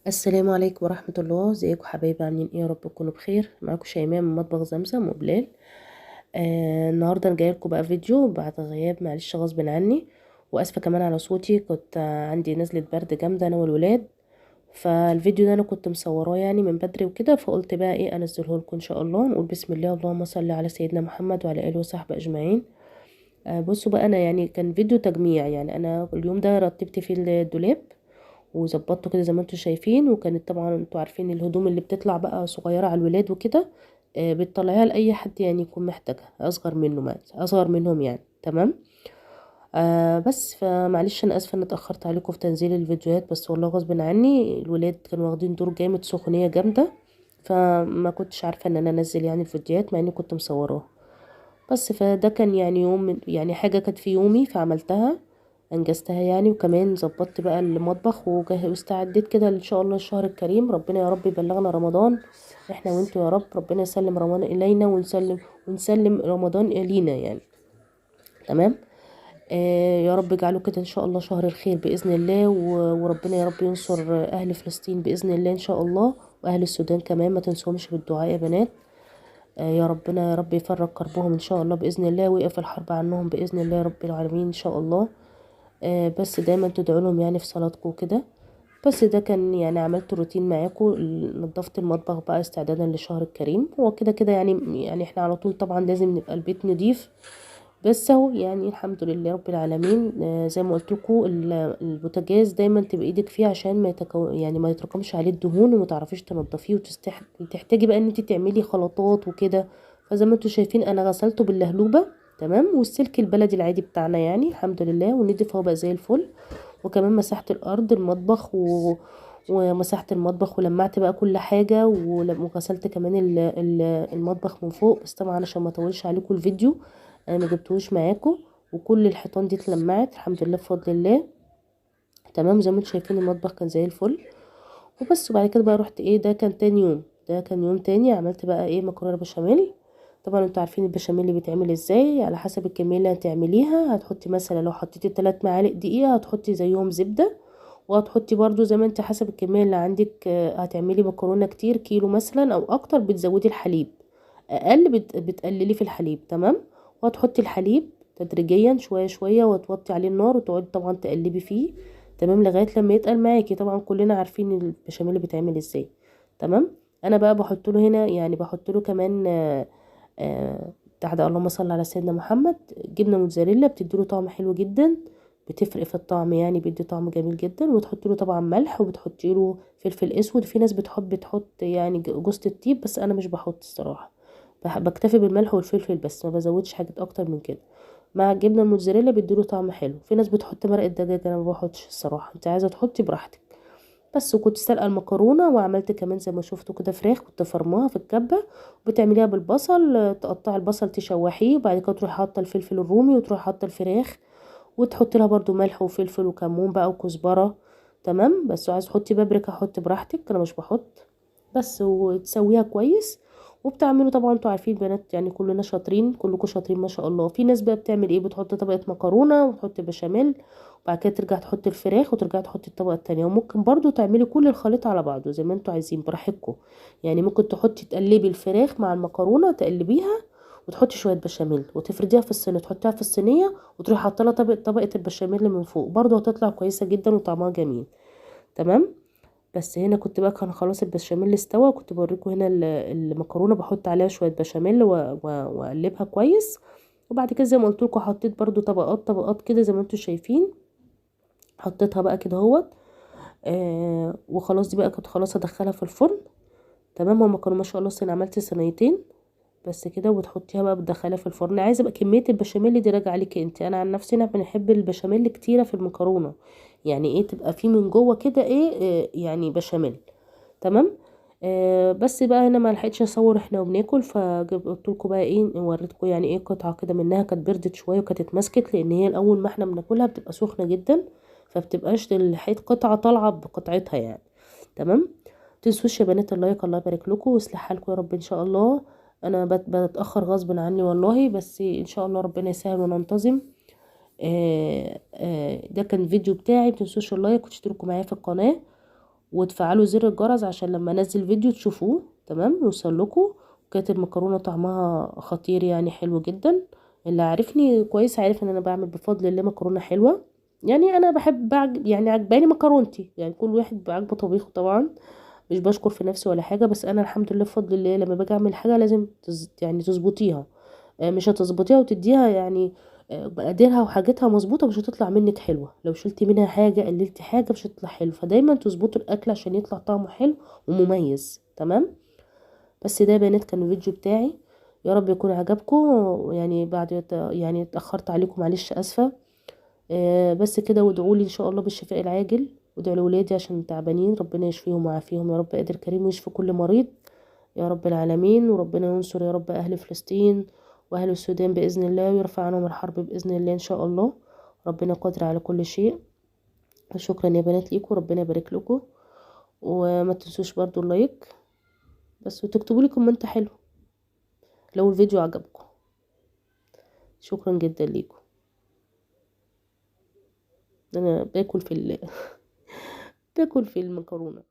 السلام عليكم ورحمة الله. ازيكم حبايبي؟ عاملين ايه؟ يا رب تكونوا بخير. معاكم شيماء من مطبخ زمزم وبلال. النهارده انا جايلكم بقى فيديو بعد غياب، معلش غصب عني، واسفه كمان على صوتي. كنت عندي نزلة برد جامدة انا والولاد. فالفيديو ده انا كنت مصوراه يعني من بدري وكده، فقلت بقى ايه انزله لكم ان شاء الله. نقول بسم الله، اللهم صل على سيدنا محمد وعلى اله وصحبه اجمعين. بصوا بقى، انا يعني كان فيديو تجميع، يعني انا اليوم ده رتبت فيه الدولاب وظبطته كده زي ما انتوا شايفين. وكانت طبعا انتوا عارفين الهدوم اللي بتطلع بقى صغيرة على الولاد وكده، بتطلعيها لأي حد يعني يكون محتاجها، أصغر منه أصغر منهم يعني. تمام. بس فمعلش أنا آسفة إن اتأخرت عليكم في تنزيل الفيديوهات، بس والله غصب عني الولاد كانوا واخدين دور جامد، سخونية جامدة، فما كنتش عارفة إن أنا أنزل يعني الفيديوهات مع إني كنت مصوراها. بس فده كان يعني يوم، يعني حاجة كانت في يومي فعملتها، انجزتها يعني. وكمان ظبطت بقى المطبخ واستعديت كده ان شاء الله الشهر الكريم. ربنا يا رب يبلغنا رمضان احنا وانتوا يا رب. ربنا يسلم رمضان الينا ونسلم رمضان الينا يعني. تمام. يا رب اجعله كده ان شاء الله شهر الخير باذن الله. وربنا يا رب ينصر اهل فلسطين باذن الله ان شاء الله، واهل السودان كمان ما تنسوهمش بالدعاء يا بنات. يا ربنا يا رب يفرج كربهم ان شاء الله باذن الله، ويقف الحرب عنهم باذن الله يا رب العالمين ان شاء الله. بس دايما تدعوا لهم يعني في صلاتكم وكده. بس ده كان يعني عملت روتين معاكم، نظفت المطبخ بقى استعدادا للشهر الكريم. هو كده كده يعني احنا على طول طبعا لازم نبقى البيت نضيف. بس اهو يعني الحمد لله رب العالمين. زي ما قلت لكم البوتاجاز دايما تبقى ايدك فيه عشان يعني ما يتراكمش عليه الدهون وما تعرفيش تنضفيه، وتحتاجي بقى ان انت تعملي خلطات وكده. فزي ما انتم شايفين انا غسلته باللهلوبه. تمام. والسلك البلدي العادي بتاعنا يعني الحمد لله، ونضيف هو بقى زي الفل. وكمان مسحت الارض المطبخ ومسحت المطبخ ولمعت بقى كل حاجه، وغسلت كمان المطبخ من فوق. بس طبعا عشان ما اطولش عليكم الفيديو انا ما جبتهوش معاكم. وكل الحيطان دي اتلمعت الحمد لله بفضل الله. تمام. زي ما انتم شايفين المطبخ كان زي الفل. وبس. وبعد كده بقى رحت ايه، ده كان تاني يوم. ده كان يوم تاني عملت بقى ايه مكرونه بشاميل. طبعا انتوا عارفين البشاميل اللي بيتعمل ازاي، على حسب الكميه اللي هتعمليها. هتحطي مثلا لو حطيتي 3 معالق دقيق هتحطي زيهم زبده. وهتحطي برضو زي ما انت حسب الكميه اللي عندك. هتعملي مكرونه كتير كيلو مثلا او اكتر بتزودي الحليب، اقل بتقللي في الحليب. تمام. وهتحطي الحليب تدريجيا شويه شويه، وتوطي عليه النار وتقعدي طبعا تقلبي فيه. تمام. لغايه لما يتقل معاكي. طبعا كلنا عارفين البشاميل بيتعمل ازاي. تمام. انا بقى بحط له هنا، يعني بحط له كمان تحت اللهم صل على سيدنا محمد جبنه موتزاريلا، بتديله طعم حلو جدا، بتفرق في الطعم يعني، بيدي طعم جميل جدا. وتحطي له طبعا ملح، وبتحطي له فلفل اسود. في ناس بتحط يعني جوز الطيب، بس انا مش بحط الصراحه. بكتفي بالملح والفلفل بس، ما بزودش حاجات اكتر من كده. مع الجبنه الموتزاريلا بيديله طعم حلو. في ناس بتحط مرقه دجاج، انا ما بحطش الصراحه، انت عايزه تحطي براحتك. بس. وكنت سلقه المكرونه، وعملت كمان زي ما شفتوا كده فراخ كنت فرماها في الكبه. وبتعمليها بالبصل، تقطعي البصل تشوحيه، وبعد كده تروحي حاطه الفلفل الرومي، وتروحي حاطه الفراخ، وتحطي لها برضو ملح وفلفل وكمون بقى وكزبره. تمام. بس عايز تحطي بابريكا حطي براحتك، انا مش بحط. بس. وتسويها كويس. وبتعملوا طبعا انتوا عارفين بنات يعني كلنا شاطرين، كلكم شاطرين ما شاء الله. في ناس بقى بتعمل ايه، بتحط طبقه مكرونه وتحط بشاميل، وبعد كده ترجع تحط الفراخ وترجع تحط الطبقه التانية. وممكن برضو تعملي كل الخليط على بعضه زي ما انتوا عايزين براحتكم. يعني ممكن تحطي تقلبي الفراخ مع المكرونه تقلبيها، وتحطي شويه بشاميل وتفرديها في الصينيه، تحطيها في الصينيه، وتروحي حاطه لها طبقه البشاميل من فوق، برضو هتطلع كويسه جدا وطعمها جميل. تمام. بس هنا كنت بقى كان خلاص البشاميل استوى، كنت بوريكم هنا المكرونه بحط عليها شويه بشاميل واقلبها كويس. وبعد كده زي ما قلت لكم حطيت برضو طبقات طبقات كده زي ما انتم شايفين. حطيتها بقى كده اهوت. وخلاص دي بقى كنت خلاص هدخلها في الفرن. تمام. هما كانوا ما شاء الله عملت صينيتين بس كده. وبتحطيها بقى بتدخليها في الفرن. عايزه بقى كميه البشاميل دي راجعه عليكي انت. انا عن نفسي انا بنحب البشاميل كتيره في المكرونه، يعني ايه تبقى في من جوه كده ايه يعني بشاميل. تمام. بس بقى انا ما لحقتش اصور احنا وبناكل، فقلت لكم بقى ايه وريتكم يعني ايه قطعه كده منها كانت بردت شويه وكانت اتمسكت، لان هي الاول ما احنا بناكلها بتبقى سخنه جدا، فبتبقاش الحيط قطعه طالعه بقطعتها يعني. تمام. متنسوش يا بنات اللايك، الله يبارك لكم ويصلح حالكم يا رب ان شاء الله. انا بتاخر غصب عني والله، بس ان شاء الله ربنا يسهل وننتظم. ده كان الفيديو بتاعي. متنسوش اللايك وتشتركوا معايا في القناه. وتفعلوا زر الجرس عشان لما انزل فيديو تشوفوه تمام يوصلكوا. كانت المكرونه طعمها خطير يعني حلو جدا. اللي عارفني كويس عارف ان انا بعمل بفضل الله مكرونه حلوه. يعني انا بحب يعني عجباني مكرونتي، يعني كل واحد بعجبه طبيخه طبعا. مش بشكر في نفسي ولا حاجه، بس انا الحمد لله بفضل الله لما باجي اعمل حاجه لازم يعني تظبطيها. مش هتظبطيها وتديها يعني مقاديرها وحاجتها مظبوطه مش هتطلع منك حلوه. لو شلتي منها حاجه قللتي حاجه مش هتطلع حلو. فدايما تظبطوا الاكل عشان يطلع طعمه حلو ومميز تمام. بس ده يا بنات كان الفيديو بتاعي، يا رب يكون عجبكم. يعني بعد يعني اتاخرت عليكم معلش اسفه. بس كده وادعوا لي ان شاء الله بالشفاء العاجل، وادعوا لولادي عشان تعبانين ربنا يشفيهم ويعافيهم يا رب قادر كريم، ويشفي كل مريض يا رب العالمين. وربنا ينصر يا رب اهل فلسطين واهل السودان باذن الله، ويرفع عنهم الحرب باذن الله ان شاء الله. ربنا قادر على كل شيء. شكرا يا بنات ليكم، ربنا يبارك لكم. وما تنسوش برضو اللايك بس، وتكتبوا لي كومنت حلو لو الفيديو عجبكم. شكرا جدا ليكم. انا باكل في باكل في المكرونه.